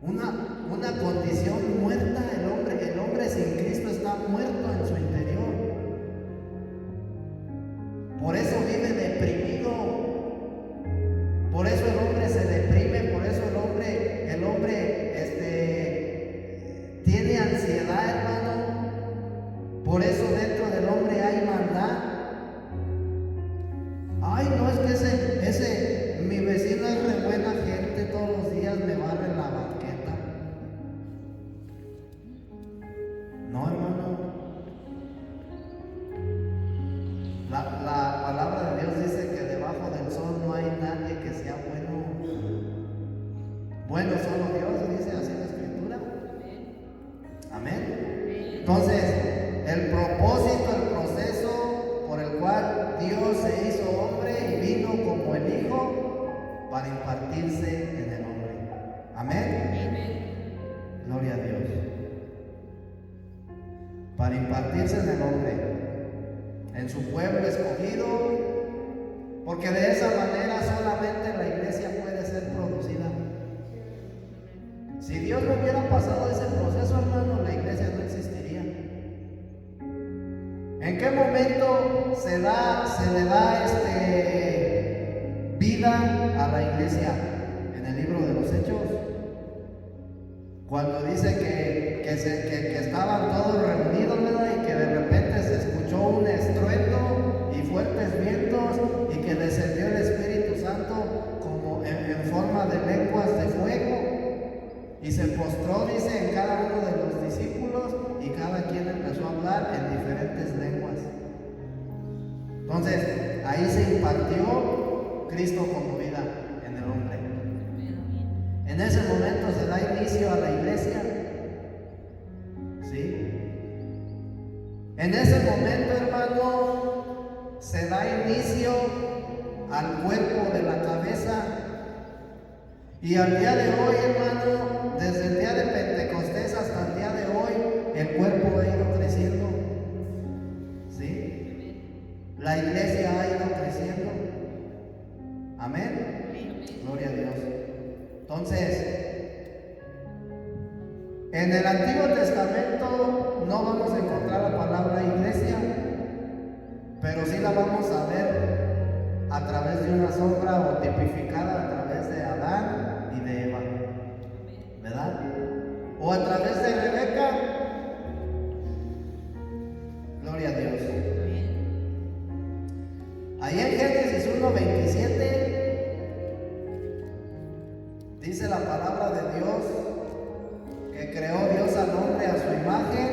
Una condición muerta. El hombre sin Cristo está muerto en su interior. Por eso vive deprimido. Por eso el hombre se deprime. Por eso el hombre tiene ansiedad, hermano. Por eso dentro del hombre hay maldad. Ay, no, es que mi vecino es re buena gente, todos los días me barre la banqueta. No, hermano. La palabra de Dios dice que debajo del sol no hay nadie que sea bueno. Bueno, solo Dios, dice así la Escritura. Amén. Entonces, el propósito, el proceso por el cual Dios se hizo hombre y vino como el Hijo para impartirse en el hombre. Amén. Gloria a Dios. Para impartirse en el hombre, en su pueblo escogido, porque de esa manera solamente la iglesia puede ser producida. Si Dios no hubiera pasado ese proceso, hermano, la iglesia no existiría. ¿En qué momento se le da vida a la iglesia? En el libro de los Hechos, cuando dice que estaban todos reunidos, ¿verdad? Y que de repente se escuchó un estruendo y fuertes vientos y que descendió el Espíritu Santo como en forma de lenguas de fuego y se postró, dice, en cada uno de los discípulos y cada quien empezó a hablar en diferentes lenguas. Entonces, ahí se impartió Cristo como vida en el hombre. En ese momento se da inicio a la iglesia. ¿Sí? En ese momento, hermano, se da inicio al cuerpo de la cabeza. Y al día de hoy, hermano, desde el día de Pentecostés hasta el día de hoy, el cuerpo ha ido creciendo. ¿Sí? La iglesia ha ido creciendo. Amén. Gloria a Dios. Entonces, en el Antiguo Testamento no vamos a encontrar la palabra iglesia, pero sí la vamos a ver a través de una sombra o tipificada a través de Adán y de Eva, ¿verdad? O a través de Rebeca. Gloria a Dios. Ahí en Génesis 1:27 dice la palabra de Dios que creó Dios al hombre a su imagen.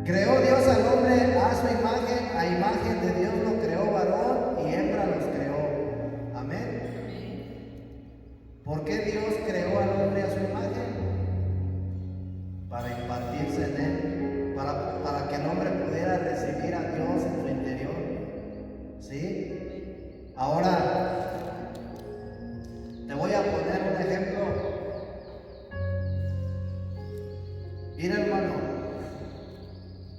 Creó Dios al hombre a su imagen, a imagen de Dios lo creó, varón y hembra los creó. Amén. ¿Por qué Dios creó al hombre a su imagen? Para impartirse en él, para que el hombre pudiera recibir a Dios en su interior. ¿Sí? Ahora, te voy a poner un ejemplo. Mira, hermano,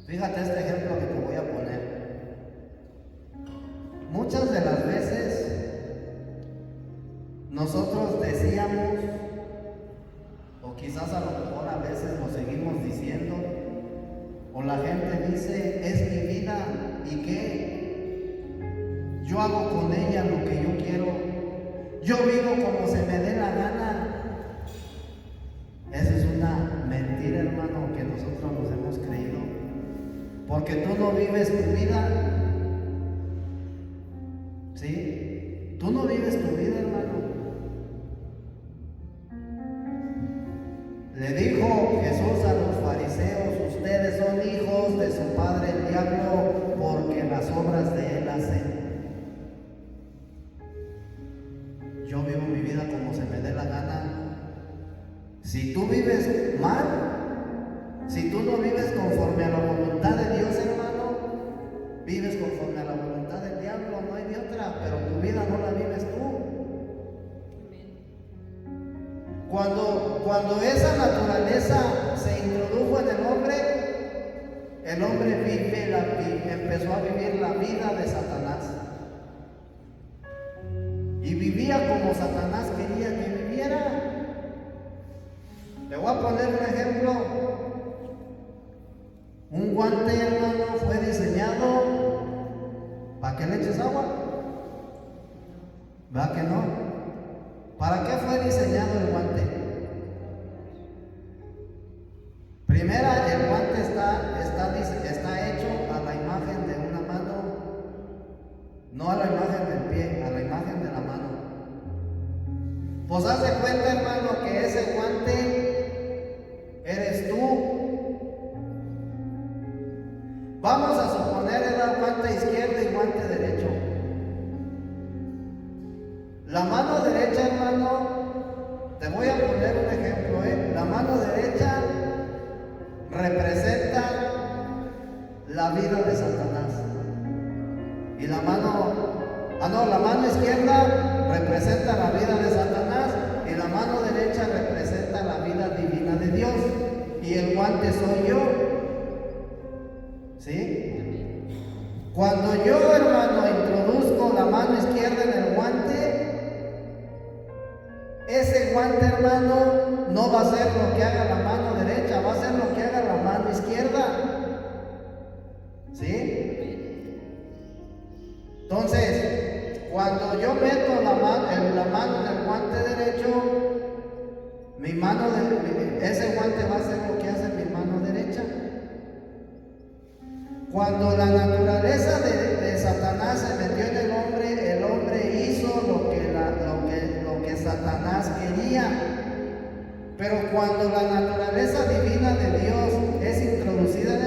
fíjate este ejemplo que te voy a poner. Muchas de las veces nosotros nosotros decíamos, o quizás a lo mejor a veces lo seguimos diciendo, o la gente dice, es mi vida, ¿y qué? Yo hago con ella lo que yo quiero, yo vivo como se me dé la gana. Esa es una mentira, hermano, que nosotros nos hemos creído, porque tú no vives tu vida, ¿sí? Tú no vives tu vida, hermano. Le dijo Jesús a los fariseos, ustedes son hijos de su padre el diablo, porque las obras de él hacen. Yo vivo mi vida como se me dé la gana. Si tú vives mal, si tú no vives conforme a la voluntad de Dios, hermano, vives conforme a la voluntad del diablo, no hay de otra, pero tu vida no la vives tú. Cuando esa naturaleza se introdujo en el hombre empezó a vivir la vida de Satanás. Y vivía como Satanás quería que viviera. Te voy a poner un ejemplo. Un guante, hermano, fue diseñado ¿para que le eches agua? ¿Verdad que no? ¿Para qué fue diseñado el guante? Primera, el guante está hecho a la imagen de una mano, no a la imagen del pie, a la imagen de la mano. Pues haz de cuenta, hermano, que ese guante eres tú. Vamos a suponer el guante izquierdo y guante derecho. La mano derecha, hermano, te voy a poner un ejemplo, La mano derecha representa la vida de Satanás. Y la mano izquierda representa la vida de Satanás y la mano derecha representa la vida divina de Dios. Y el guante soy yo. ¿Sí? Cuando yo, hermano, introduzco la mano izquierda en el guante, ese guante, hermano, no va a ser lo que haga la mano derecha, va a ser lo que haga la mano izquierda. ¿Sí? Entonces, cuando yo meto la mano en el guante derecho, ese guante va a hacer lo que hace mi mano derecha. Cuando la naturaleza de Satanás se metió en el hombre hizo lo que Satanás quería. Pero cuando la naturaleza divina de Dios es introducida en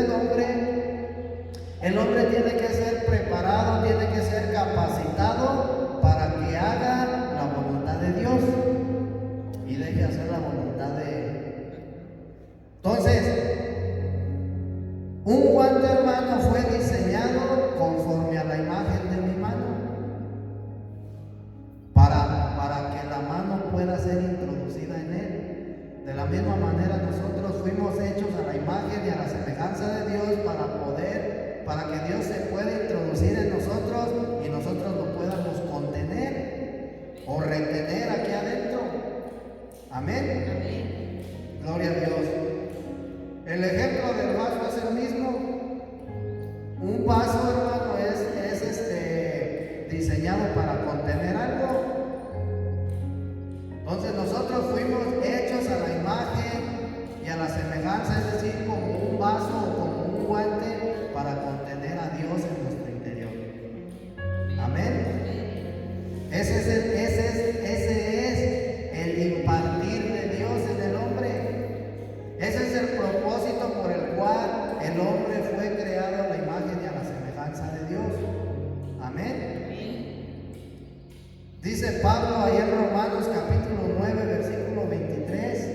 el hombre tiene que ser preparado, tiene que ser capacitado para que haga la voluntad de Dios y deje hacer la voluntad de Él. Entonces, un guante, hermano, fue diseñado conforme a la imagen de mi mano para que la mano pueda ser introducida en él. De la misma manera, nosotros fuimos hechos a la imagen y a la semejanza de Dios para que Dios se pueda introducir en nosotros y nosotros lo podamos contener o retener aquí adentro. Amén. Amén. Gloria a Dios. El ejemplo del vaso es el mismo. Un vaso, hermano, es diseñado para contener algo. Entonces nosotros fuimos hechos a la imagen y a la semejanza, es decir, como un vaso o como un guante para contener a Dios en nuestro interior. Amén. Ese es el impartir de Dios en el hombre. Ese es el propósito por el cual el hombre fue creado a la imagen y a la semejanza de Dios. Amén. Dice Pablo ahí en Romanos capítulo 9, versículo 23,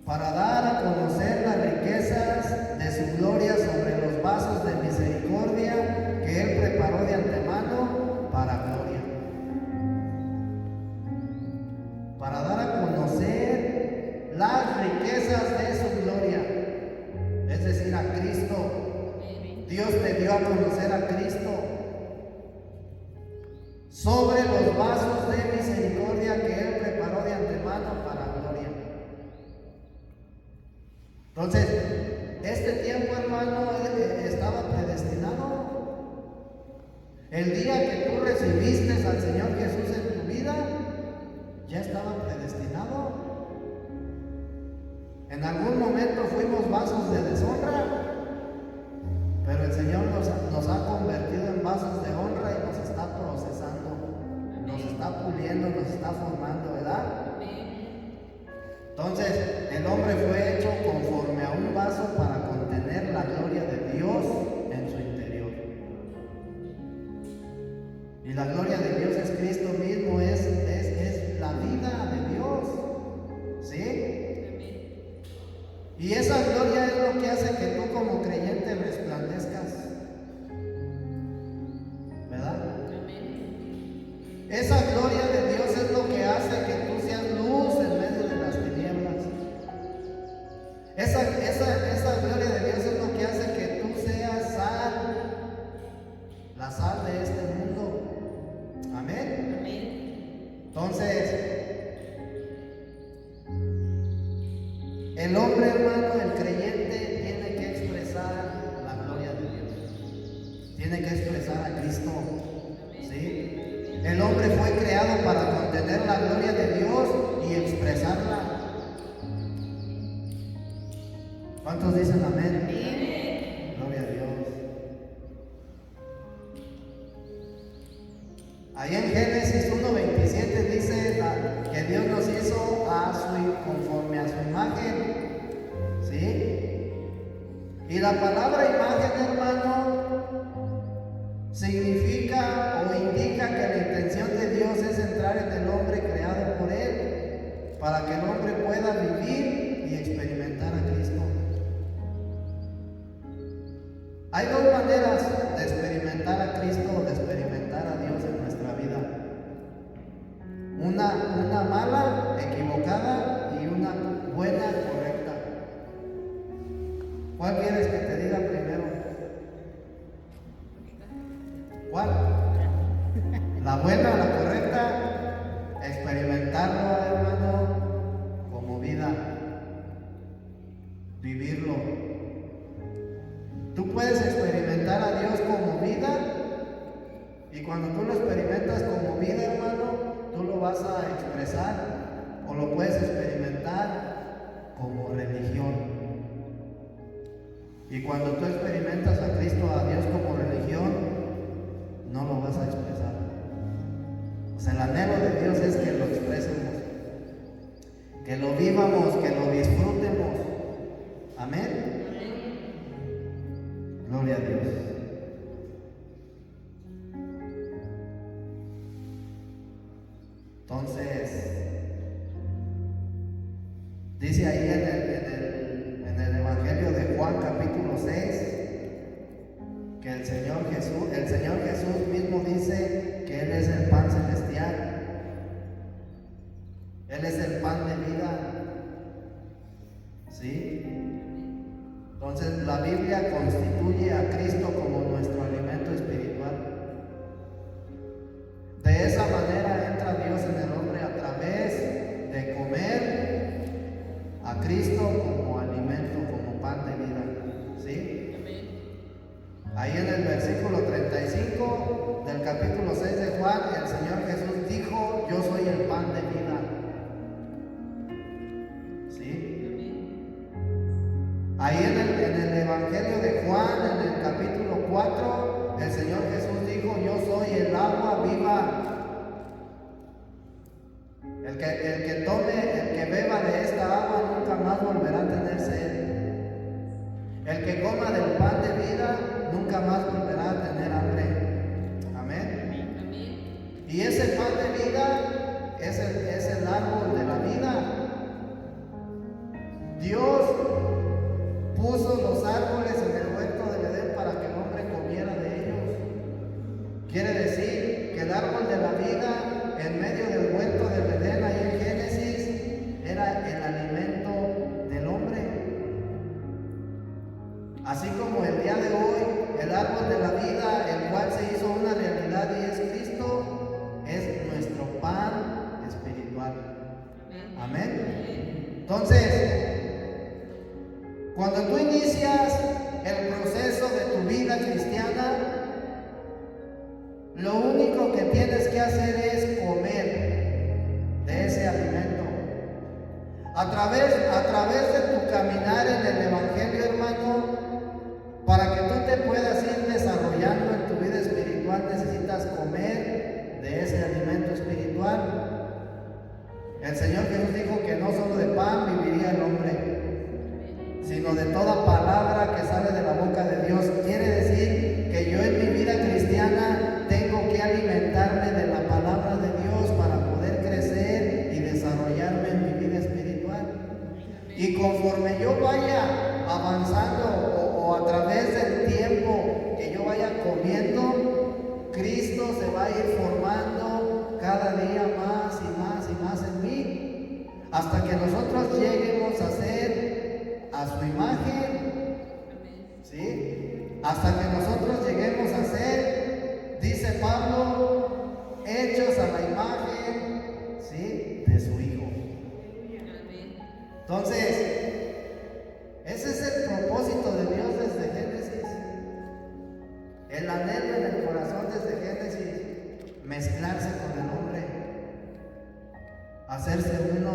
para dar a conocer las riquezas de su gloria sobre los vasos de misericordia que Él preparó de antemano para gloria. Para dar a conocer las riquezas de su gloria, es decir, a Cristo. Dios te dio a conocer a Cristo. sobre los vasos de misericordia que Él preparó de antemano para gloria. Entonces, este tiempo, hermano, estaba predestinado. El día que tú recibiste al Señor Jesús en tu vida, ya estaba predestinado. En algún momento fuimos vasos de deshonra, pero el Señor nos ha convertido en vasos de honra y nos está procesando, nos está puliendo, nos está formando, ¿verdad? Entonces, el hombre fue hecho conforme a un vaso para contener la gloria de Dios en su interior. Y la gloria de Dios es Cristo mismo, es la vida de Dios, ¿sí? Y esa gloria es lo que hace que tú como creyente resplandezcas, ¿verdad? Esa gloria de Dios es lo que hace que tú seas luz en medio de las tinieblas. Esa gloria de Dios es lo que hace que tú seas sal, la sal de este mundo. Amén. Entonces, el hombre, hermano, el creyente, tiene que expresar la gloria de Dios. Tiene que expresar a Cristo. ¿Sí? El hombre fue creado para contener la gloria de Dios y expresarla. ¿Cuántos dicen amén? Gloria a Dios. Ahí en Génesis 1:27 dice que Dios nos hizo conforme a su imagen. ¿Sí? Y la palabra imagen, hermano, significa o indica que la intención de Dios es entrar en el hombre creado por Él, para que el hombre pueda vivir y experimentar a Cristo. Hay dos maneras de experimentar a Cristo o de experimentar a Dios en nuestra vida. Una mala, equivocada, y una buena, correcta. ¿Cuál quieres que te diga primero? ¿Cuál? La buena, la correcta, experimentarlo, hermano, como vida, vivirlo. Tú puedes experimentar a Dios como vida, y cuando tú lo experimentas como vida, hermano, tú lo vas a expresar, o lo puedes experimentar como religión. Y cuando tú experimentas a Cristo, a Dios como religión, no lo vas a expresar. O sea, el anhelo de Dios es que lo expresemos, que lo vivamos, que lo disfrutemos. Amén. Gloria a Dios. Entonces, dice ahí en el Evangelio de Juan capítulo 6 que el Señor Jesús mismo dice que Él es el pan celestial. Él es el pan de vida. ¿Sí? Entonces la Biblia constituye a Cristo como nuestro alimento espiritual. De esa manera entra Dios en el hombre a través de comer a Cristo como alimento, como pan de vida. ¿Sí? Ahí en el versículo 35 del capítulo 6 de Juan, el Señor Jesús dijo: yo soy el pan de vida. Ahí en el Evangelio de Juan, en el capítulo 4, el Señor Jesús dijo: yo soy el agua viva. El que beba de esta agua nunca más volverá a tener sed. El que coma del pan de vida nunca más volverá a tener hambre. Amén. Y ese pan de vida es el árbol de la vida. Dios puso los árboles en el huerto del Edén para que el hombre comiera de ellos. Quiere decir que el árbol de la vida en medio del huerto del Edén, ahí en Génesis, era el alimento del hombre. Así como el día de hoy, el árbol de la vida, el cual se hizo una realidad y es Cristo, Entonces, cuando tú inicias el proceso de tu vida cristiana, lo único que tienes que hacer es comer de ese alimento. A través de tu caminar en el Evangelio, hermano, para que tú te puedas ir desarrollando en tu vida espiritual, necesitas comer de ese alimento espiritual. El Señor Jesús dijo que no solo de pan viviría el hombre, sino de toda palabra que sale de la boca de Dios. Quiere decir que yo en mi vida cristiana tengo que alimentarme de la palabra de Dios para poder crecer y desarrollarme en mi vida espiritual. Y conforme yo vaya avanzando o a través del tiempo que yo vaya comiendo, Cristo se va a ir formando cada día más y más y más en mí, hasta que nosotros lleguemos a ser a su imagen, ¿sí? Hasta que nosotros lleguemos a ser, dice Pablo, hechos a la imagen, ¿sí?, de su Hijo. Entonces, ese es el propósito de Dios desde Génesis. El anhelo en el corazón desde Génesis, mezclarse con el hombre, hacerse uno.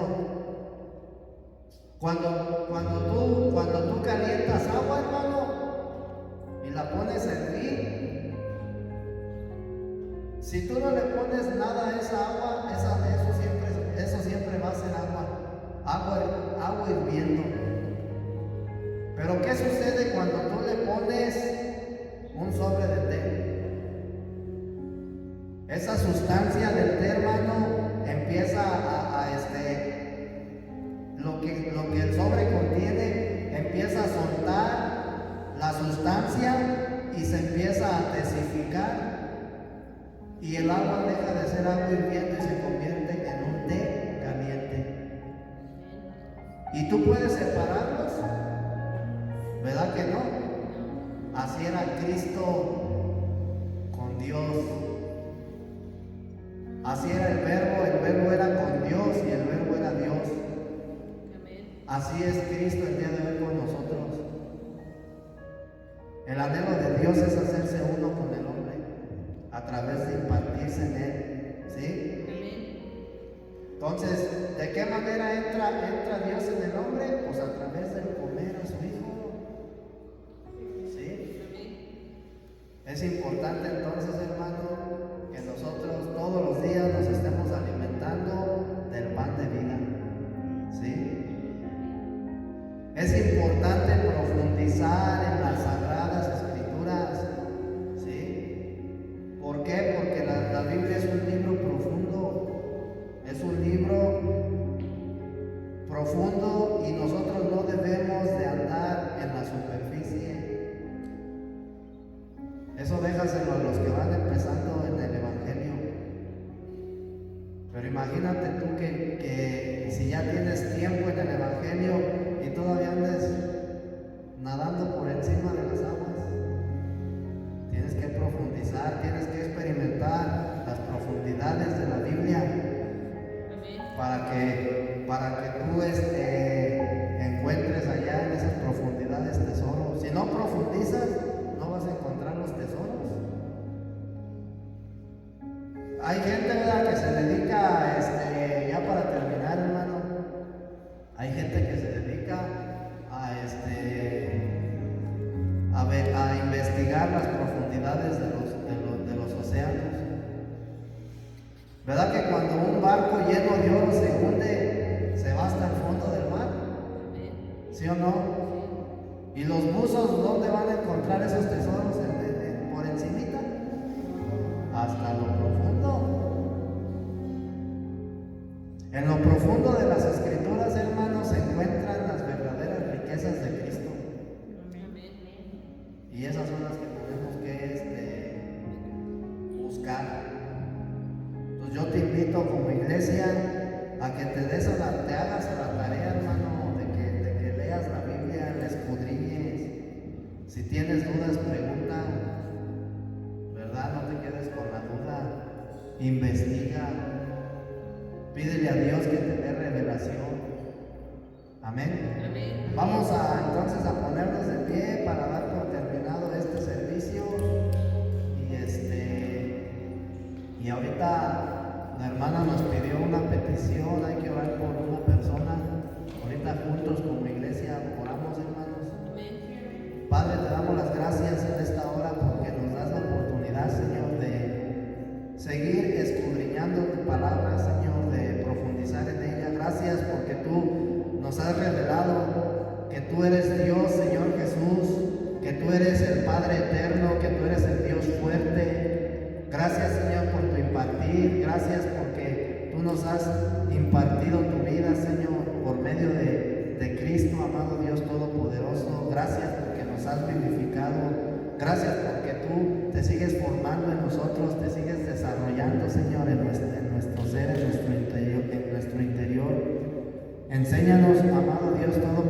Cuando tú calientas agua, hermano, y la pones a hervir, si tú no le pones nada a esa agua, eso siempre va a ser agua hirviendo. Pero ¿qué sucede cuando tú le pones un sobre de té? Esa sustancia del té, hermano, empieza lo que el sobre contiene, empieza a soltar la sustancia y se empieza a tesificar, y el agua deja de ser agua hirviendo y se convierte en un té caliente. Y tú puedes separarlos, ¿verdad que no? Así era Cristo con Dios. Así era el verbo era con Dios y el verbo era Dios. Así es Cristo el día de hoy con nosotros. El anhelo de Dios es hacerse uno con el hombre a través de impartirse en él, ¿sí? Entonces, ¿de qué manera entra Dios en el hombre? Pues a través del comer a su Hijo, ¿sí? Es importante entonces, hermano, que nosotros todos los días nos estemos alimentando del pan de vida, ¿sí? Es importante profundizar en las sagradas escrituras, ¿sí? ¿Por qué? Porque la Biblia es un libro profundo, es un libro profundo, y nosotros no debemos de andar en la superficie. Eso déjaselo a los que van empezando en el Evangelio. Pero imagínate tú que si ya tienes tiempo en el Evangelio y todavía andes nadando por encima de las aguas, tienes que profundizar, tienes que experimentar las profundidades de la Biblia para que tú encuentres allá en esas profundidades tesoros. Si no profundizas, no vas a encontrar los tesoros. Hay gente, ¿verdad?, que se dedica, ya para terminar, hermano, hay gente que se dedica a investigar las profundidades de los océanos. ¿Verdad que cuando un barco lleno de oro se hunde, se va hasta el fondo del mar? ¿Sí o no? ¿Y los buzos dónde van a encontrar esos tesoros? ¿Por encimita? Hasta lo profundo. En lo profundo de las escrituras, hermanos, se encuentran las verdaderas riquezas de Cristo. Y esas son las que tenemos que buscar. Entonces yo te invito como iglesia a que te hagas a la tarea, hermano, de que leas la Biblia, la escudriñes. Si tienes dudas, pregunta, ¿verdad? No te quedes con la duda. Investiga. Pídele a Dios que te dé revelación. Amén. Amén. Vamos a entonces a ponernos de pie para dar por terminado este servicio. Y ahorita la hermana nos pidió una petición, hay que orar por una persona. Ahorita juntos como iglesia oramos, hermanos. Padre, te damos las gracias en esta hora porque nos das la oportunidad, Señor, de seguir escudriñando tu palabra, Señor, de profundizar en ella. Gracias porque tú nos has revelado que tú eres Dios, Señor Jesús, que tú eres el Padre eterno, que tú eres el Dios fuerte. Gracias, Señor, por tu impartir. Gracias porque tú nos has impartido tu vida, Señor, por medio de Cristo, amado Dios Todopoderoso. Gracias porque nos has vivificado. Gracias porque tú te sigues formando en nosotros, te sigues desarrollando, Señor, en nuestro ser, en nuestro interior. Enséñanos, amado Dios Todopoderoso,